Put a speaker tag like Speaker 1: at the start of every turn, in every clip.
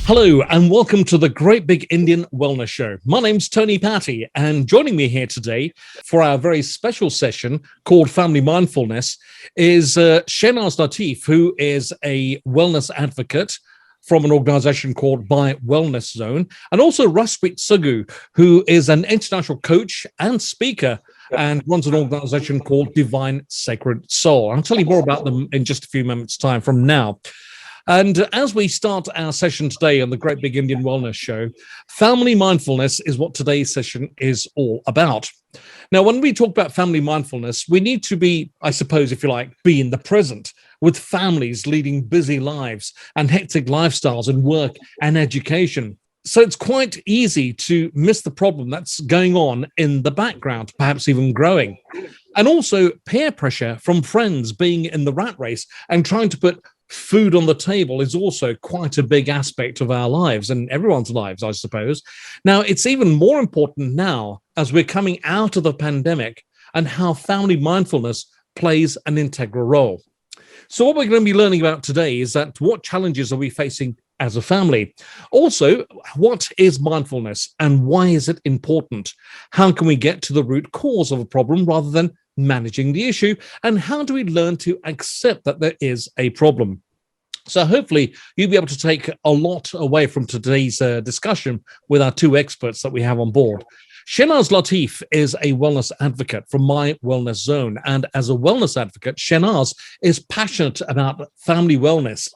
Speaker 1: Hello and welcome to the Great Big Indian Wellness Show. My name's Tony Patty, and joining me here today for our very special session called Family Mindfulness is Shehnaz Latif, who is a wellness advocate from an organization called My Wellness Zone, and also Rusprit Suggu, who is an international coach and speaker and runs an organization called Divine Sacred Soul. I'll tell you more about them in just a few moments' time from now. And as we start our session today on the Great Big Indian Wellness Show, family mindfulness is what today's session is all about. Now, when we talk about family mindfulness, we need to be, I suppose, if you like, be in the present with families leading busy lives and hectic lifestyles in work and education. So it's quite easy to miss the problem that's going on in the background, perhaps even growing. And also peer pressure from friends being in the rat race and trying to put food on the table is also quite a big aspect of our lives and everyone's lives, I suppose. Now, it's even more important now as we're coming out of the pandemic and how family mindfulness plays an integral role. So what we're going to be learning about today is that what challenges are we facing as a family? Also, what is mindfulness and why is it important? How can we get to the root cause of a problem rather than managing the issue? And how do we learn to accept that there is a problem? So hopefully you'll be able to take a lot away from today's discussion with our two experts that we have on board. Shehnaz Latif is a wellness advocate from My Wellness Zone. And as a wellness advocate, Shehnaz is passionate about family wellness.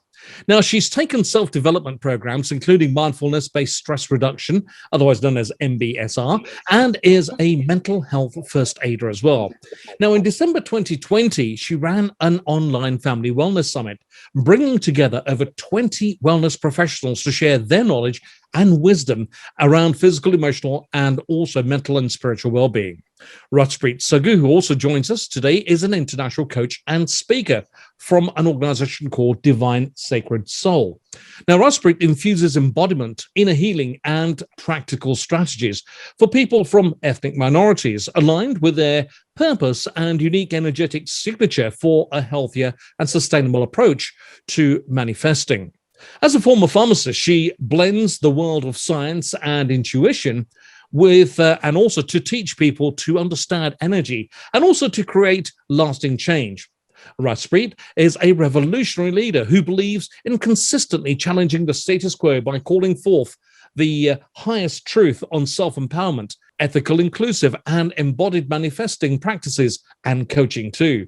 Speaker 1: Now, she's taken self-development programs, including mindfulness-based stress reduction, otherwise known as MBSR, and is a mental health first aider as well. Now, in December 2020, she ran an online family wellness summit, bringing together over 20 wellness professionals to share their knowledge and wisdom around physical, emotional, and also mental and spiritual well-being. Rusprit Suggu, who also joins us today, is an international coach and speaker from an organization called Divine Sacred Soul. Now, Rusprit infuses embodiment, inner healing, and practical strategies for people from ethnic minorities aligned with their purpose and unique energetic signature for a healthier and sustainable approach to manifesting. As a former pharmacist, she blends the world of science and intuition with and also to teach people to understand energy and also to create lasting change. Rusprit is a revolutionary leader who believes in consistently challenging the status quo by calling forth the highest truth on self-empowerment, ethical, inclusive, and embodied manifesting practices and coaching too.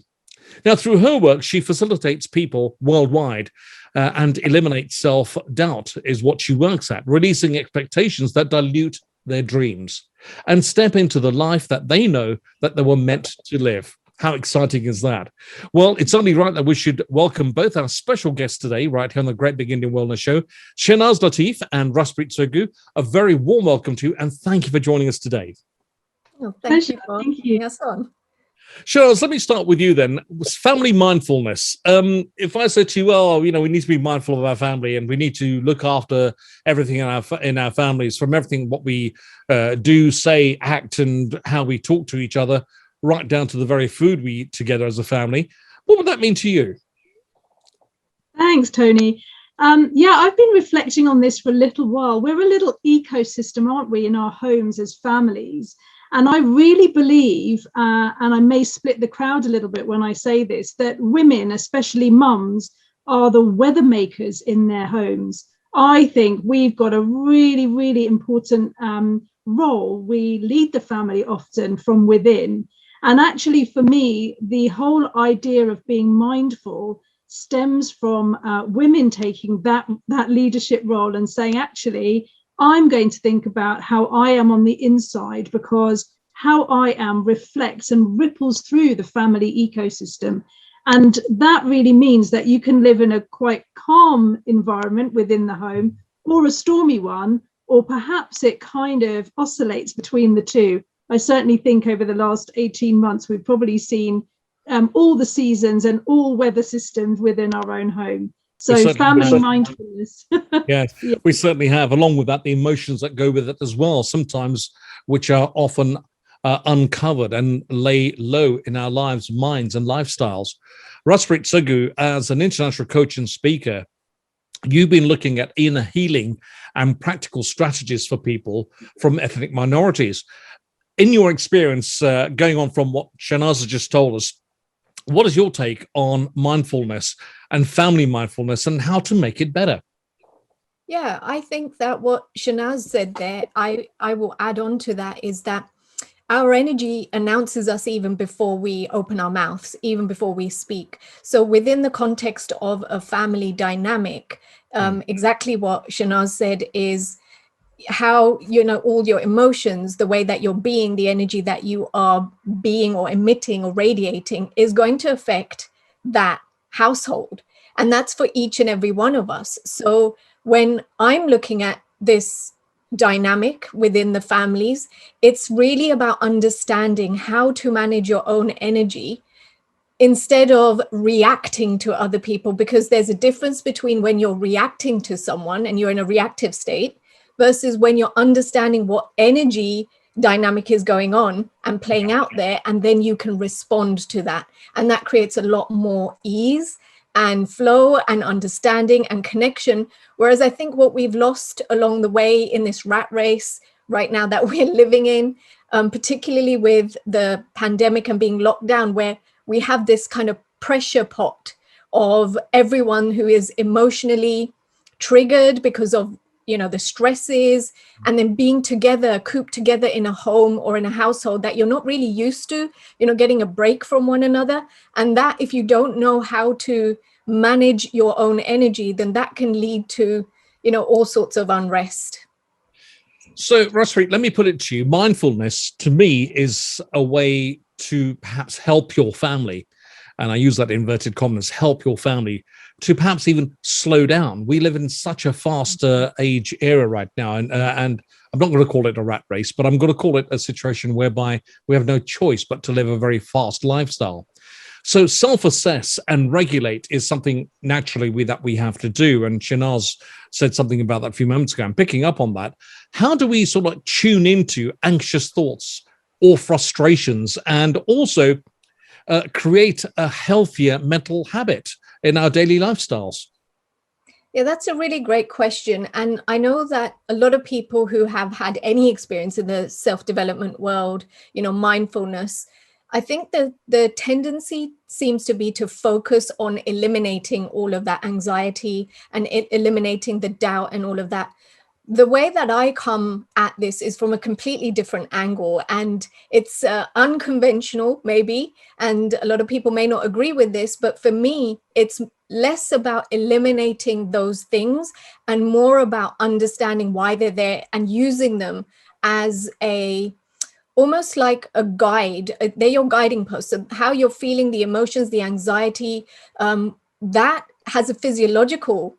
Speaker 1: Now, through her work, she facilitates people worldwide and eliminates self-doubt is what she works at, releasing expectations that dilute their dreams and step into the life that they know that they were meant to live. How exciting is that? Well, it's only right that we should welcome both our special guests today, right here on the Great Big Indian Wellness Show, Shehnaz Latif and Rusprit Suggu. A very warm welcome to you, and thank you for joining us today.
Speaker 2: Oh, thank you for having us on.
Speaker 1: Shehnaz, let me start with you then. Family mindfulness. If I said to you, well, we need to be mindful of our family and we need to look after everything in our families, from everything what we do, say, act, and how we talk to each other, right down to the very food we eat together as a family. What would that mean to you?
Speaker 3: Thanks, Tony. I've been reflecting on this for a little while. We're a little ecosystem, aren't we, in our homes as families? And I really believe, and I may split the crowd a little bit when I say this, that women, especially mums, are the weather makers in their homes. I think we've got a really, really important role. We lead the family often from within. And actually, for me, the whole idea of being mindful stems from women taking that leadership role and saying, actually, I'm going to think about how I am on the inside, because how I am reflects and ripples through the family ecosystem. And that really means that you can live in a quite calm environment within the home, or a stormy one, or perhaps it kind of oscillates between the two. I certainly think over the last 18 months, we've probably seen all the seasons and all weather systems within our own home. So family mindfulness.
Speaker 1: Yes, yeah. We certainly have. Along with that, the emotions that go with it as well, sometimes which are often uncovered and lay low in our lives, minds and lifestyles. Rusprit Suggu, as an international coach and speaker, you've been looking at inner healing and practical strategies for people from ethnic minorities. In your experience, going on from what Shahnaz has just told us, what is your take on mindfulness and family mindfulness and how to make it better?
Speaker 2: Yeah, I think that what Shahnaz said there, I will add on to that, is that our energy announces us even before we open our mouths, even before we speak. So within the context of a family dynamic, exactly what Shahnaz said is how, all your emotions, the way that you're being, the energy that you are being or emitting or radiating is going to affect that household. And that's for each and every one of us. So when I'm looking at this dynamic within the families, it's really about understanding how to manage your own energy instead of reacting to other people, because there's a difference between when you're reacting to someone and you're in a reactive state versus when you're understanding what energy dynamic is going on and playing out there, and then you can respond to that. And that creates a lot more ease and flow and understanding and connection. Whereas I think what we've lost along the way in this rat race right now that we're living in, particularly with the pandemic and being locked down, where we have this kind of pressure pot of everyone who is emotionally triggered because of, the stresses, and then being together, cooped together in a home or in a household that you're not really used to, getting a break from one another. And that, if you don't know how to manage your own energy, then that can lead to, all sorts of unrest.
Speaker 1: So, Raspreet, let me put it to you. Mindfulness, to me, is a way to perhaps help your family. And I use that in inverted commas, help your family to perhaps even slow down. We live in such a fast age era right now. And I'm not going to call it a rat race, but I'm going to call it a situation whereby we have no choice but to live a very fast lifestyle. So self-assess and regulate is something naturally that we have to do. And Shahnaz said something about that a few moments ago. I'm picking up on that. How do we sort of tune into anxious thoughts or frustrations and also create a healthier mental habit in our daily lifestyles?
Speaker 2: Yeah, that's a really great question. And I know that a lot of people who have had any experience in the self-development world, mindfulness, I think that the tendency seems to be to focus on eliminating all of that anxiety and eliminating the doubt and all of that. The way that I come at this is from a completely different angle, and it's unconventional maybe, and a lot of people may not agree with this, but for me, it's less about eliminating those things and more about understanding why they're there and using them as almost like a guide. They're your guiding posts. So how you're feeling, the emotions, the anxiety, that has a physiological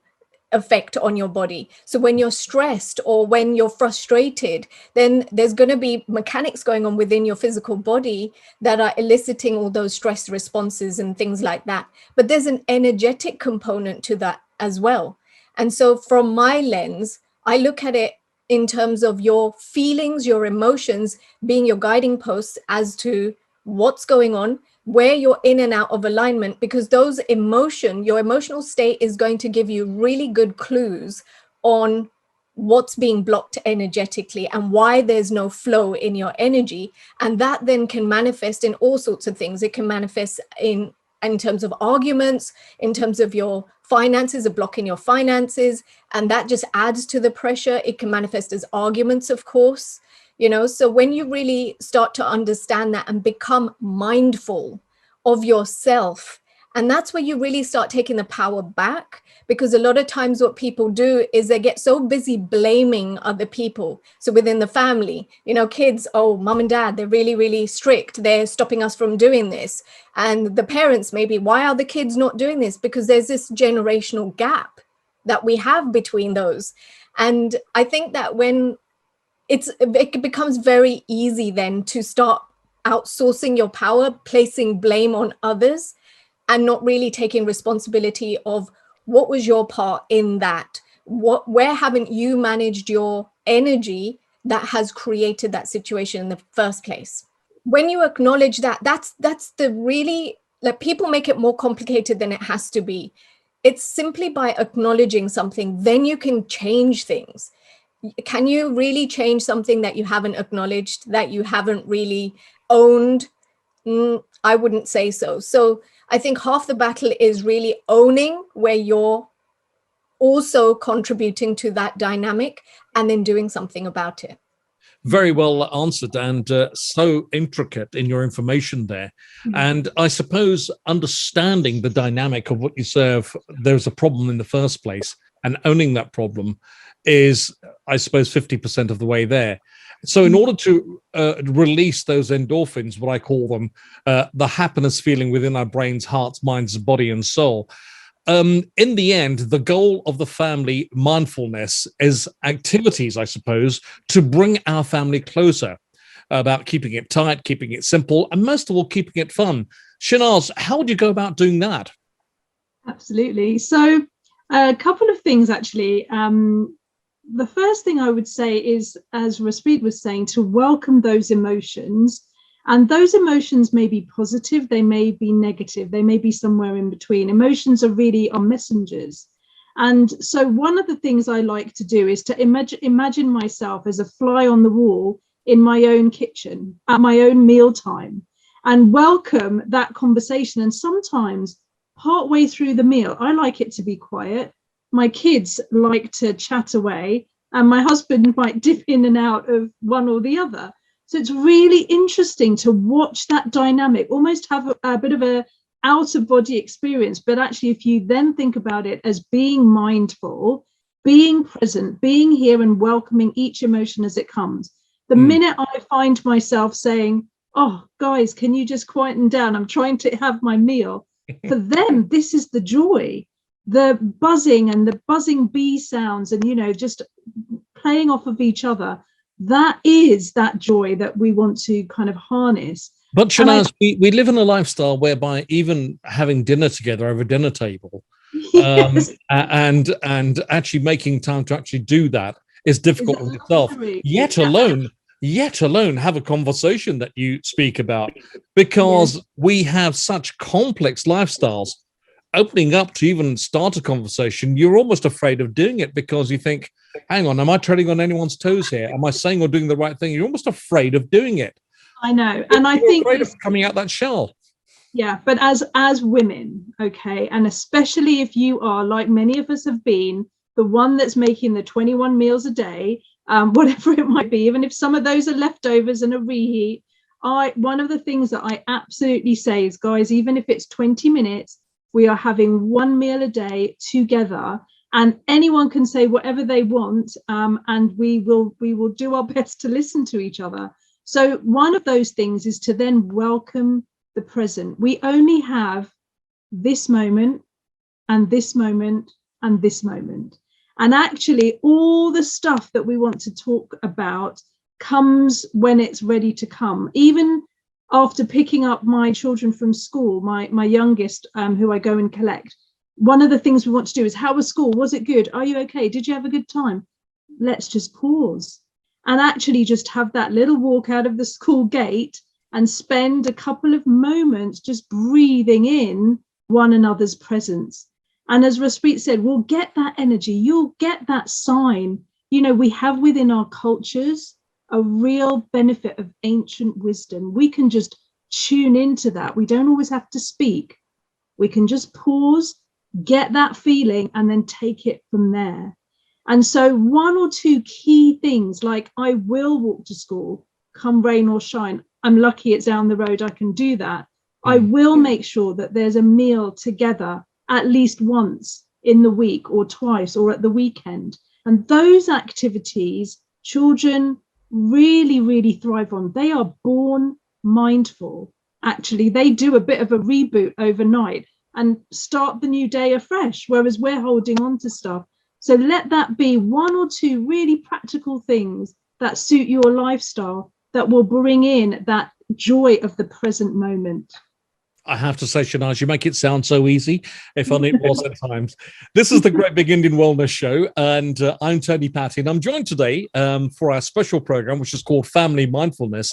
Speaker 2: effect on your body. So when you're stressed or when you're frustrated, then there's going to be mechanics going on within your physical body that are eliciting all those stress responses and things like that. But there's an energetic component to that as well. And so from my lens, I look at it in terms of your feelings, your emotions being your guiding posts as to what's going on, where you're in and out of alignment, because your emotional state is going to give you really good clues on what's being blocked energetically and why there's no flow in your energy. And that then can manifest in all sorts of things. It can manifest in terms of arguments, in terms of your finances, a block in your finances, and that just adds to the pressure. It can manifest as arguments, of course. So when you really start to understand that and become mindful of yourself, and that's where you really start taking the power back, because a lot of times what people do is they get so busy blaming other people. So within the family, kids, oh, mom and dad, they're really, really strict. They're stopping us from doing this. And the parents, maybe, why are the kids not doing this? Because there's this generational gap that we have between those. And I think that when it becomes very easy then to start outsourcing your power, placing blame on others, and not really taking responsibility of what was your part in that. Where haven't you managed your energy that has created that situation in the first place? When you acknowledge that, that's the really, like, people make it more complicated than it has to be. it's simply by acknowledging something, then you can change things. Can you really change something that you haven't acknowledged, that you haven't really owned? I wouldn't say so. So I think half the battle is really owning where you're also contributing to that dynamic and then doing something about it.
Speaker 1: Very well answered, and so intricate in your information there. And I suppose understanding the dynamic of what you serve, there's a problem in the first place, and owning that problem is, I suppose, 50% of the way there. So in order to release those endorphins, what I call them, the happiness feeling within our brains, hearts, minds, body, and soul, in the end, the goal of the family mindfulness is activities, I suppose, to bring our family closer, about keeping it tight, keeping it simple, and most of all, keeping it fun. Shanaz, how would you go about doing that?
Speaker 3: Absolutely. So a couple of things, actually. The first thing I would say is, as Raspreet was saying, to welcome those emotions. And those emotions may be positive, they may be negative, they may be somewhere in between. Emotions are really our messengers. And so one of the things I like to do is to imagine myself as a fly on the wall in my own kitchen at my own mealtime, and welcome that conversation. And sometimes partway through the meal, I like it to be quiet. My kids like to chat away, and my husband might dip in and out of one or the other. So it's really interesting to watch that dynamic, almost have a bit of a out of body experience. But actually, if you then think about it as being mindful, being present, being here and welcoming each emotion as it comes. The minute I find myself saying, oh, guys, can you just quieten down? I'm trying to have my meal. For them, this is the joy, the buzzing and the buzzing bee sounds and, just playing off of each other. That is that joy that we want to kind of harness.
Speaker 1: But Shanaz, we live in a lifestyle whereby even having dinner together over a dinner table, yes, and actually making time to actually do that is difficult in itself. Yet alone have a conversation that you speak about, because we have such complex lifestyles. Opening up to even start a conversation, you're almost afraid of doing it because you think, hang on, am I treading on anyone's toes here? Am I saying or doing the right thing? You're almost afraid of doing it.
Speaker 3: I know. And I think
Speaker 1: afraid of coming out that shell.
Speaker 3: Yeah, but as women, okay, and especially if you are, like many of us have been, the one that's making the 21 meals a day, whatever it might be, even if some of those are leftovers and a reheat, one of the things that I absolutely say is, guys, even if it's 20 minutes, we are having one meal a day together, and anyone can say whatever they want, and we will do our best to listen to each other. So one of those things is to then welcome the present. We only have this moment and this moment and this moment. And actually all the stuff that we want to talk about comes when it's ready to come. Even after picking up my children from school, my youngest, who I go and collect, one of the things we want to do is, how was school? Was it good? Are you okay? Did you have a good time? Let's just pause and actually just have that little walk out of the school gate and spend a couple of moments just breathing in one another's presence. And as Raspreet said, we'll get that energy, you'll get that sign. We have within our cultures a real benefit of ancient wisdom. We can just tune into that. We don't always have to speak. We can just pause, get that feeling, and then take it from there. And so one or two key things, like I will walk to school, come rain or shine. I'm lucky it's down the road, I can do that. I will make sure that there's a meal together at least once in the week or twice or at the weekend. And those activities, children really, really thrive on. They are born mindful. Actually, they do a bit of a reboot overnight and start the new day afresh, whereas we're holding on to stuff. So let that be one or two really practical things that suit your lifestyle that will bring in that joy of the present moment.
Speaker 1: I have to say, Shanaz, you make it sound so easy, if only it was at times. This is the Great Big Indian Wellness Show, and I'm Tony Patty, and I'm joined today for our special program, which is called Family Mindfulness,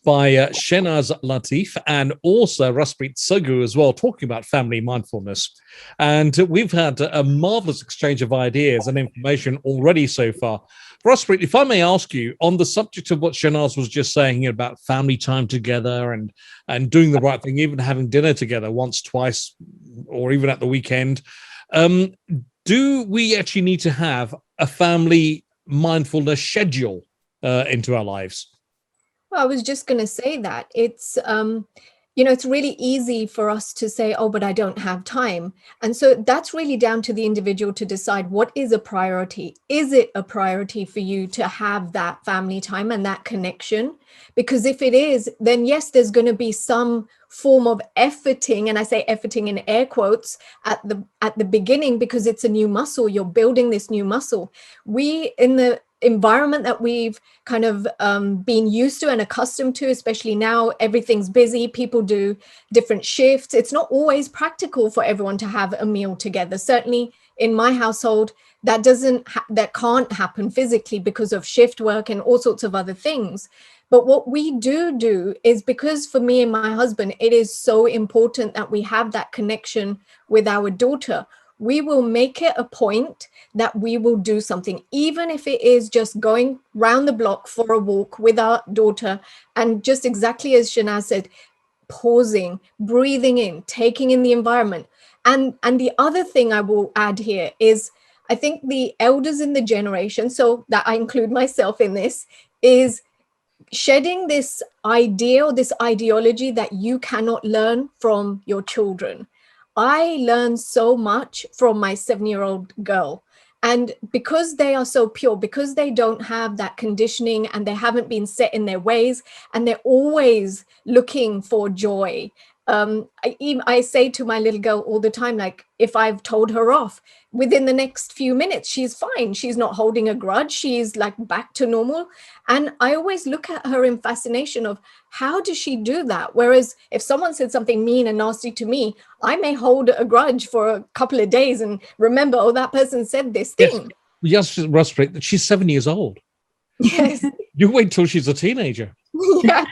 Speaker 1: by Shenaz Latif and also Raspreet Sagu as well, talking about family mindfulness. And we've had a marvelous exchange of ideas and information already so far. Raspreet, if I may ask you, on the subject of what Shenaz was just saying about family time together and doing the right thing, even having dinner together once, twice, or even at the weekend, do we actually need to have a family mindfulness schedule into our lives?
Speaker 2: Well, I was just going to say that it's, it's really easy for us to say, oh, but I don't have time. And so that's really down to the individual to decide what is a priority. Is it a priority for you to have that family time and that connection? Because if it is, then yes, there's going to be some form of efforting, and I say efforting in air quotes at the beginning, because it's a new muscle. You're building this new muscle. We, in the environment that we've kind of been used to and accustomed to, especially now, everything's busy, people do different shifts. It's not always practical for everyone to have a meal together. Certainly in my household, that can't happen physically because of shift work and all sorts of other things. But what we do is, because for me and my husband, it is so important that we have that connection with our daughter. We will make it a point that we will do something, even if it is just going round the block for a walk with our daughter. And just exactly as Shenaz said, pausing, breathing in, taking in the environment. And the other thing I will add here is, I think the elders in the generation, so that I include myself in this, is shedding this idea or this ideology that you cannot learn from your children. I learned so much from my 7-year-old girl. And because they are so pure, because they don't have that conditioning and they haven't been set in their ways, and they're always looking for joy. I say to my little girl all the time, like, if I've told her off, within the next few minutes, she's fine. She's not holding a grudge. She's like back to normal. And I always look at her in fascination of, how does she do that? Whereas if someone said something mean and nasty to me, I may hold a grudge for a couple of days and remember, oh, that person said this thing.
Speaker 1: Yes, Raspreet, she's 7 years old.
Speaker 2: Yes.
Speaker 1: You wait till she's a teenager.
Speaker 2: Yeah.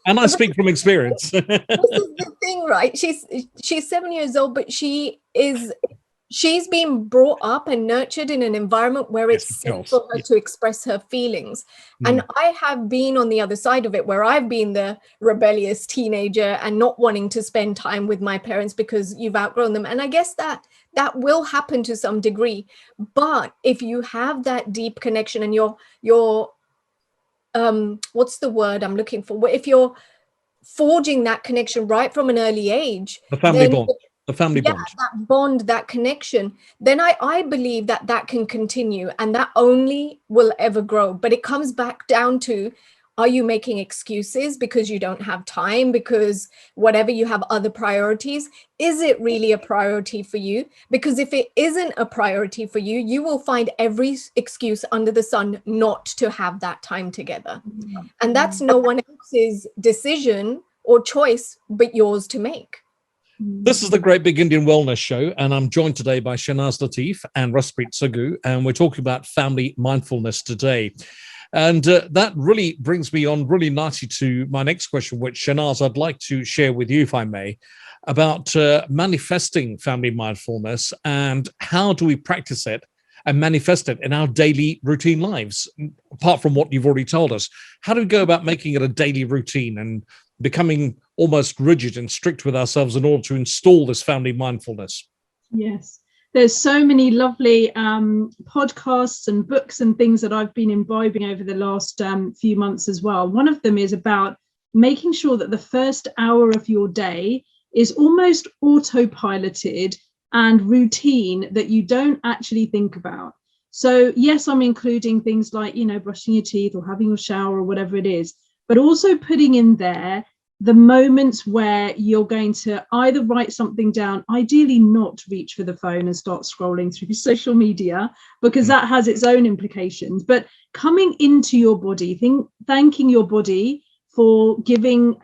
Speaker 1: And I speak from experience.
Speaker 2: This is the thing, right? She's 7 years old, but she's been brought up and nurtured in an environment where it's safe for her to express her feelings. And I have been on the other side of it, where I've been the rebellious teenager and not wanting to spend time with my parents because you've outgrown them. And I guess that will happen to some degree. But if you have that deep connection and you're what's the word I'm looking for? If you're forging that connection right from an early age,
Speaker 1: the family bond,
Speaker 2: that bond, that connection, then I believe that can continue, and that only will ever grow. But it comes back down to, are you making excuses because you don't have time, because whatever, you have other priorities? Is it really a priority for you? Because if it isn't a priority for you, you will find every excuse under the sun not to have that time together. And that's no one else's decision or choice but yours to make.
Speaker 1: This is the Great Big Indian Wellness Show, and I'm joined today by Shenaz Latif and Raspreet Sagu, and we're talking about family mindfulness today. And that really brings me on really nicely to my next question, which, Shenaz, I'd like to share with you, if I may, about manifesting family mindfulness, and how do we practice it and manifest it in our daily routine lives, apart from what you've already told us. How do we go about making it a daily routine and becoming almost rigid and strict with ourselves in order to install this family mindfulness?
Speaker 3: Yes. There's so many lovely podcasts and books and things that I've been imbibing over the last few months as well. One of them is about making sure that the first hour of your day is almost autopiloted and routine, that you don't actually think about. So yes, I'm including things like, brushing your teeth or having your shower or whatever it is, but also putting in there the moments where you're going to either write something down, ideally not reach for the phone and start scrolling through social media, because that has its own implications, but coming into your body, thanking your body for giving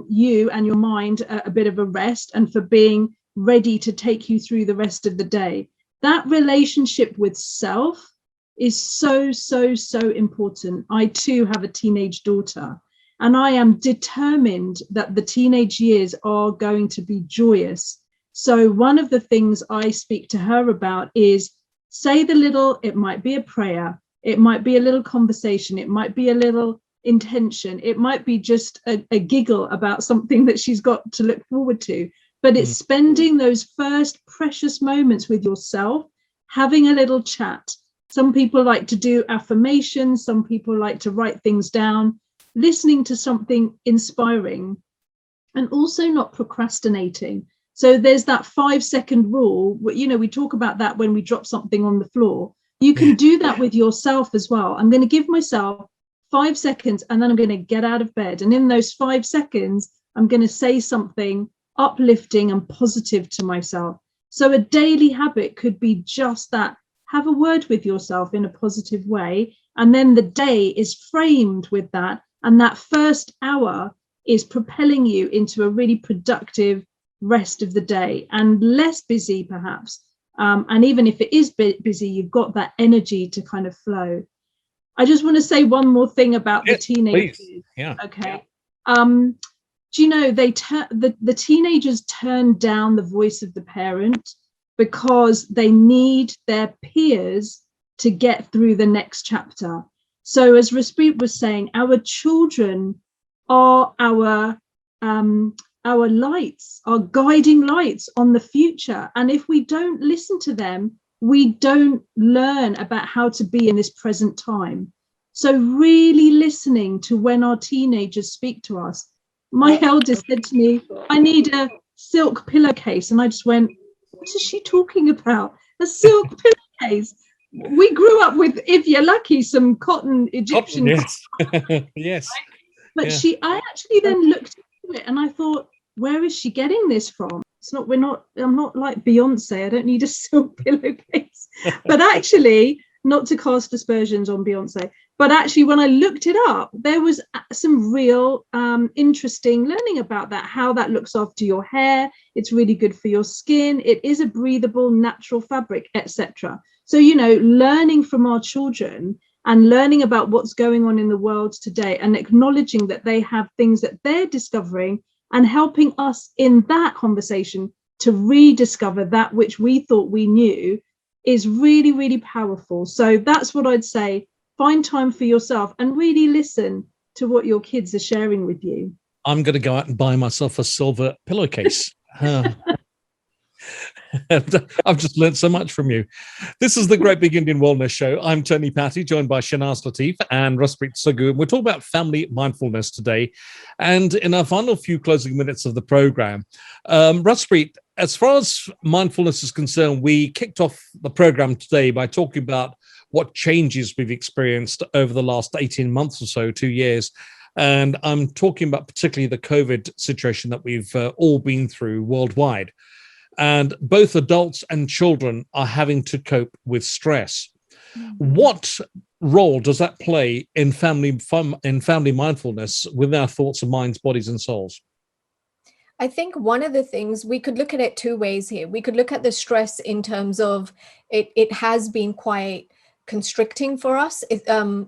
Speaker 3: you and your mind a bit of a rest, and for being ready to take you through the rest of the day. That relationship with self is so, so, so important. I too have a teenage daughter. And I am determined that the teenage years are going to be joyous. So one of the things I speak to her about is say the little, it might be a prayer, it might be a little conversation, it might be a little intention, it might be just a giggle about something that she's got to look forward to. But it's spending those first precious moments with yourself, having a little chat. Some people like to do affirmations, some people like to write things down, listening to something inspiring, and also not procrastinating. So there's that 5-second rule. You know, we talk about that when we drop something on the floor. You can do that with yourself as well. I'm going to give myself 5 seconds and then I'm going to get out of bed. And in those 5 seconds, I'm going to say something uplifting and positive to myself. So a daily habit could be just that. Have a word with yourself in a positive way. And then the day is framed with that. And that first hour is propelling you into a really productive rest of the day and less busy, perhaps. And even if it is busy, you've got that energy to kind of flow. I just want to say one more thing about the teenagers.
Speaker 1: Please. Yeah.
Speaker 3: Okay. Do you know the teenagers turn down the voice of the parent because they need their peers to get through the next chapter. So as Raspreet was saying, our children are our lights, our guiding lights on the future. And if we don't listen to them, we don't learn about how to be in this present time. So really listening to when our teenagers speak to us. My eldest said to me, I need a silk pillowcase. And I just went, what is she talking about? A silk pillowcase? We grew up with, if you're lucky, some cotton Egyptian.
Speaker 1: Yes. Yes.
Speaker 3: But I actually then looked into it and I thought, where is she getting this from? I'm not like Beyonce. I don't need a silk pillowcase. But actually, not to cast aspersions on Beyonce, but actually when I looked it up, there was some real interesting learning about that, how that looks after your hair. It's really good for your skin. It is a breathable, natural fabric, etc. So, you know, learning from our children and learning about what's going on in the world today and acknowledging that they have things that they're discovering and helping us in that conversation to rediscover that which we thought we knew is really, really powerful. So that's what I'd say. Find time for yourself and really listen to what your kids are sharing with you.
Speaker 1: I'm going to go out and buy myself a silver pillowcase. I've just learned so much from you. This is the Great Big Indian Wellness Show. I'm Tony Patty, joined by Shanaz Latif and Raspreet Sagu. We're talking about family mindfulness today. And in our final few closing minutes of the program, Raspreet, as far as mindfulness is concerned, we kicked off the program today by talking about what changes we've experienced over the last 18 months or so, 2 years. And I'm talking about particularly the COVID situation that we've all been through worldwide. And both adults and children are having to cope with stress. What role does that play in family mindfulness with our thoughts and minds, bodies, and souls?
Speaker 2: I think one of the things, we could look at it two ways here. We could look at the stress in terms of it has been quite constricting for us,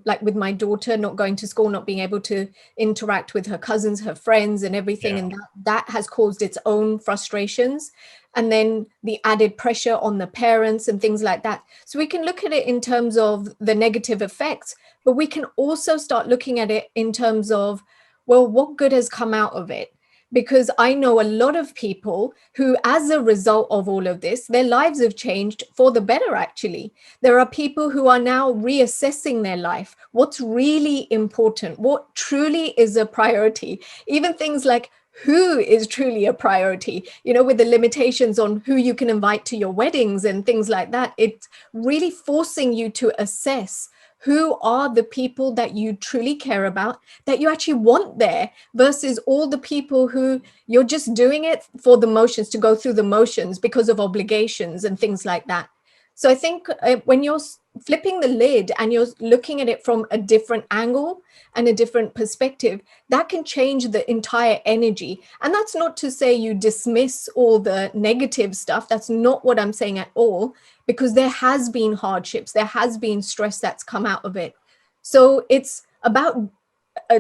Speaker 2: like with my daughter not going to school, not being able to interact with her cousins, her friends and everything. And that has caused its own frustrations. And then the added pressure on the parents and things like that. So we can look at it in terms of the negative effects, but we can also start looking at it in terms of, well, what good has come out of it? Because I know a lot of people who, as a result of all of this, their lives have changed for the better, actually. There are people who are now reassessing their life. What's really important? What truly is a priority? Even things like who is truly a priority, you know, with the limitations on who you can invite to your weddings and things like that. It's really forcing you to assess who are the people that you truly care about, that you actually want there, versus all the people who you're just doing it for the motions, to go through the motions because of obligations and things like that. So I think when you're flipping the lid and you're looking at it from a different angle and a different perspective, that can change the entire energy. And that's not to say you dismiss all the negative stuff. That's not what I'm saying at all, because there has been hardships, there has been stress that's come out of it. So it's about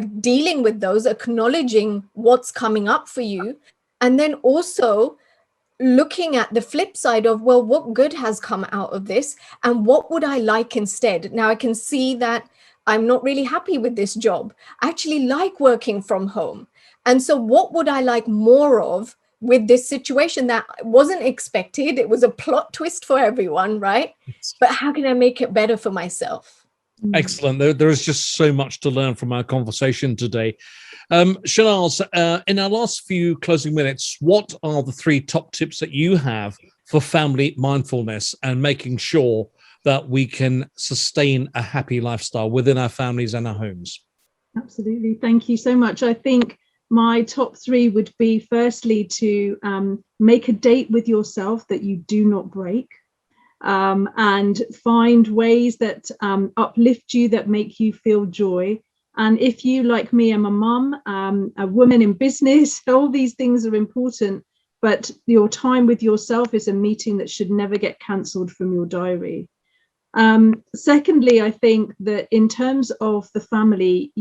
Speaker 2: dealing with those, acknowledging what's coming up for you, and then also looking at the flip side of, well, what good has come out of this and what would I like instead? Now I can see that I'm not really happy with this job. I actually like working from home. And so what would I like more of with this situation that wasn't expected? It was a plot twist for everyone, right? But how can I make it better for myself?
Speaker 1: Excellent. There is just so much to learn from our conversation today. Shanaz, in our last few closing minutes, what are the 3 top tips that you have for family mindfulness and making sure that we can sustain a happy lifestyle within our families and our homes?
Speaker 3: Absolutely. Thank you so much. I think my top 3 would be, firstly, to make a date with yourself that you do not break. And find ways that uplift you, that make you feel joy. And if you, like me, am a mum, a woman in business, all these things are important, but your time with yourself is a meeting that should never get cancelled from your diary. Secondly, I think that in terms of the family,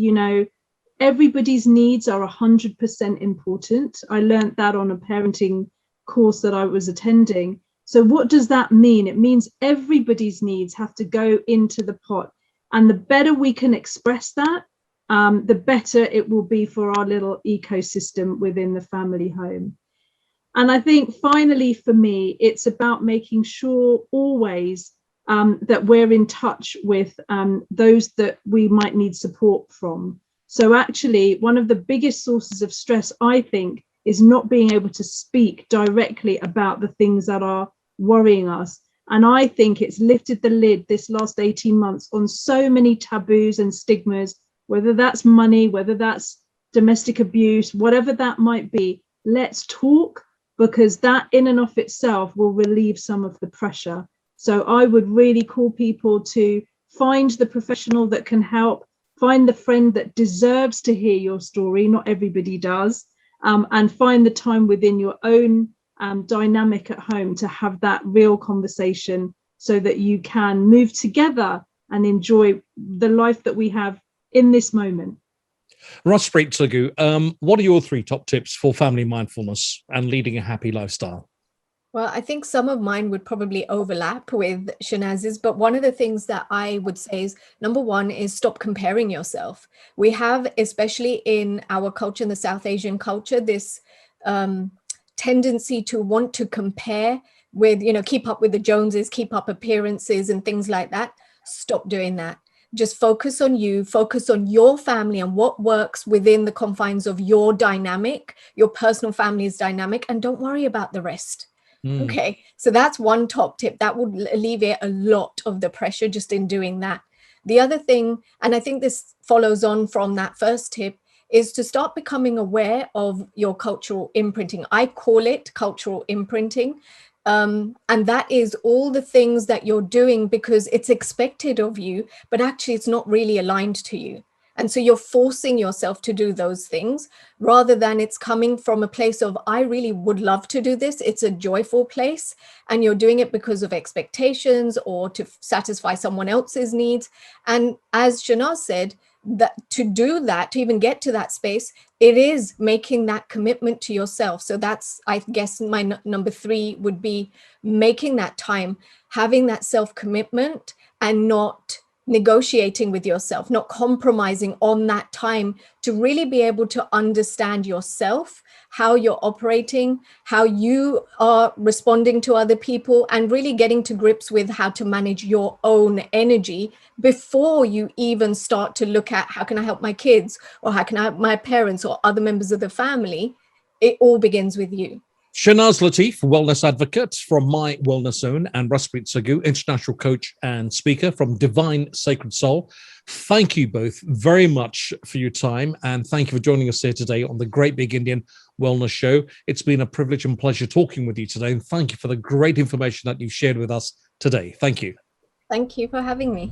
Speaker 3: everybody's needs are 100% important. I learned that on a parenting course that I was attending. So what does that mean? It means everybody's needs have to go into the pot. And the better we can express that, the better it will be for our little ecosystem within the family home. And I think finally, for me, it's about making sure always that we're in touch with those that we might need support from. So actually, one of the biggest sources of stress, I think, is not being able to speak directly about the things that are worrying us. And I think it's lifted the lid this last 18 months on so many taboos and stigmas, whether that's money, whether that's domestic abuse, whatever that might be. Let's talk, because that in and of itself will relieve some of the pressure. So I would really call people to find the professional that can help, find the friend that deserves to hear your story. Not everybody does. And find the time within your own dynamic at home to have that real conversation so that you can move together and enjoy the life that we have in this moment.
Speaker 1: Raspreet Sagoo, what are your 3 top tips for family mindfulness and leading a happy lifestyle?
Speaker 2: Well, I think some of mine would probably overlap with Shanaz's, but one of the things that I would say is, number 1 is stop comparing yourself. We have, especially in our culture, in the South Asian culture, this tendency to want to compare with, keep up with the Joneses, keep up appearances and things like that. Stop doing that. Just focus on you, focus on your family and what works within the confines of your dynamic, your personal family's dynamic, and don't worry about the rest. Okay, so that's one top tip that would alleviate a lot of the pressure just in doing that. The other thing, and I think this follows on from that first tip, is to start becoming aware of your cultural imprinting. I call it cultural imprinting. And that is all the things that you're doing because it's expected of you, but actually it's not really aligned to you. And so you're forcing yourself to do those things rather than it's coming from a place of, I really would love to do this. It's a joyful place. And you're doing it because of expectations or to satisfy someone else's needs. And as Shanaz said, that to do that, to even get to that space, it is making that commitment to yourself. So that's, I guess, my number 3 would be making that time, having that self-commitment and not negotiating with yourself, not compromising on that time to really be able to understand yourself, how you're operating, how you are responding to other people, and really getting to grips with how to manage your own energy before you even start to look at how can I help my kids or how can I help my parents or other members of the family. It all begins with you.
Speaker 1: Shanaz Latif, wellness advocate from My Wellness Zone, and Raspreet Sagoo, international coach and speaker from Divine Sacred Soul. Thank you both very much for your time, and thank you for joining us here today on the Great Big Indian Wellness Show. It's been a privilege and pleasure talking with you today, and thank you for the great information that you've shared with us today. Thank you.
Speaker 2: Thank you for having me.